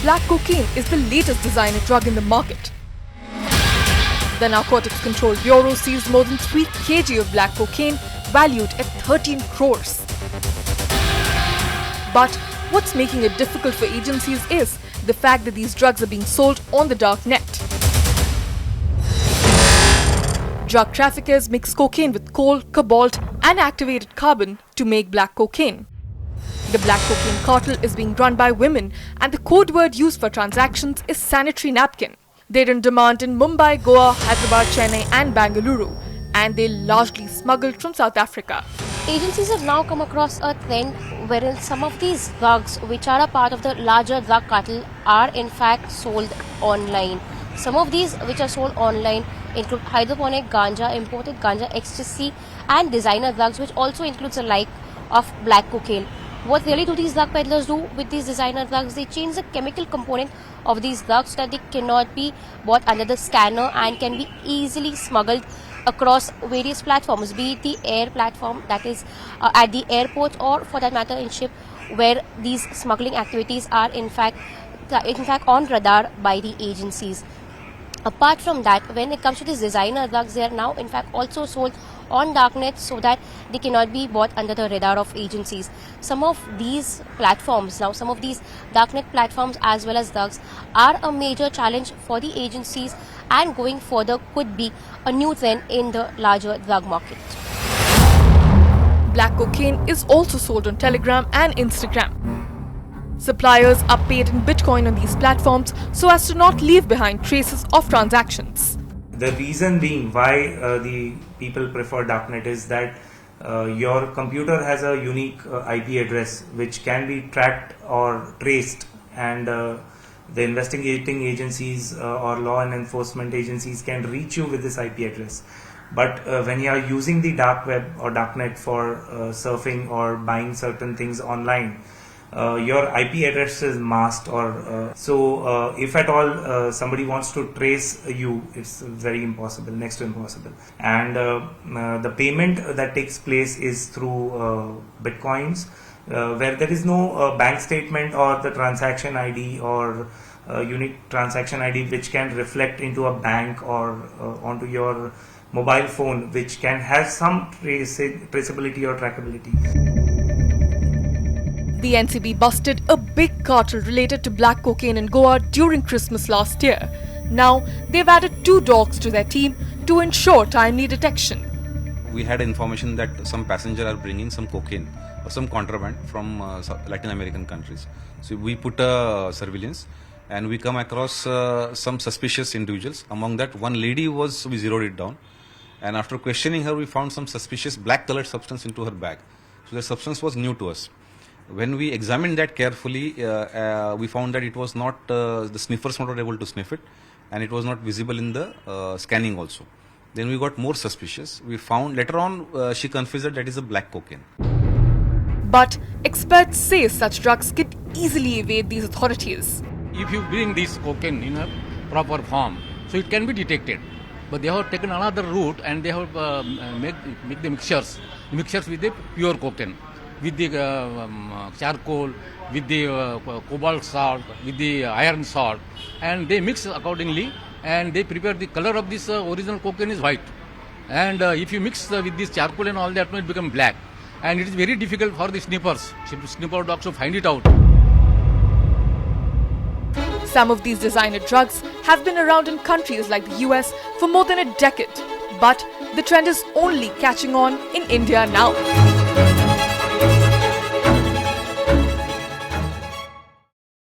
black cocaine is the latest designer drug in the market. The Narcotics Control Bureau seized more than 3 kg of black cocaine valued at 13 crores. But what's making it difficult for agencies is the fact that these drugs are being sold on the dark net. Drug traffickers mix cocaine with coal, cobalt and activated carbon to make black cocaine. The black cocaine cartel is being run by women and the code word used for transactions is sanitary napkin. They're in demand in Mumbai, Goa, Hyderabad, Chennai and Bengaluru, and they largely smuggled from South Africa. Agencies have now come across a trend wherein some of these drugs which are a part of the larger drug cartel are in fact sold online. Some of these which are sold online include hydroponic ganja, imported ganja, ecstasy and designer drugs, which also includes a like of black cocaine. What really do these drug peddlers do with these designer drugs? They change the chemical component of these drugs so that they cannot be bought under the scanner and can be easily smuggled across various platforms, be it the air platform, that is at the airport, or for that matter in ship, where these smuggling activities are in fact on radar by the agencies. Apart from that, when it comes to these designer drugs, they are now in fact also sold on darknet so that they cannot be bought under the radar of agencies. Some of these platforms, now some of these darknet platforms as well as drugs, are a major challenge for the agencies and going further could be a new trend in the larger drug market. Black cocaine is also sold on Telegram and Instagram. Suppliers are paid in Bitcoin on these platforms so as to not leave behind traces of transactions. The reason being why the people prefer darknet is that your computer has a unique IP address which can be tracked or traced, and the investigating agencies or law and enforcement agencies can reach you with this IP address. But when you are using the dark web or darknet for surfing or buying certain things online, your IP address is masked, or so if at all somebody wants to trace you, it's very impossible, next to impossible. And the payment that takes place is through Bitcoins, where there is no bank statement or the transaction ID or unique transaction ID which can reflect into a bank or onto your mobile phone, which can have some traceability or trackability. The NCB busted a big cartel related to black cocaine in Goa during Christmas last year. Now, they've added 2 dogs to their team to ensure timely detection. We had information that some passengers are bringing some cocaine or some contraband from Latin American countries. So we put a surveillance and we come across some suspicious individuals. Among that, one lady we zeroed it down. And after questioning her, we found some suspicious black colored substance into her bag. So the substance was new to us. When we examined that carefully, we found that it was not, the sniffers were not able to sniff it, and it was not visible in the scanning also. Then we got more suspicious. We found later on, she confessed that is a black cocaine. But experts say such drugs could easily evade these authorities. If you bring this cocaine in a proper form, so it can be detected. But they have taken another route and they have make the mixtures with the pure cocaine, with the charcoal, with the cobalt salt, with the iron salt, and they mix accordingly and they prepare the color of this original cocaine is white. And if you mix with this charcoal and all that, it becomes black. And it is very difficult for the sniffer dogs to find it out. Some of these designer drugs have been around in countries like the US for more than a decade. But the trend is only catching on in India now.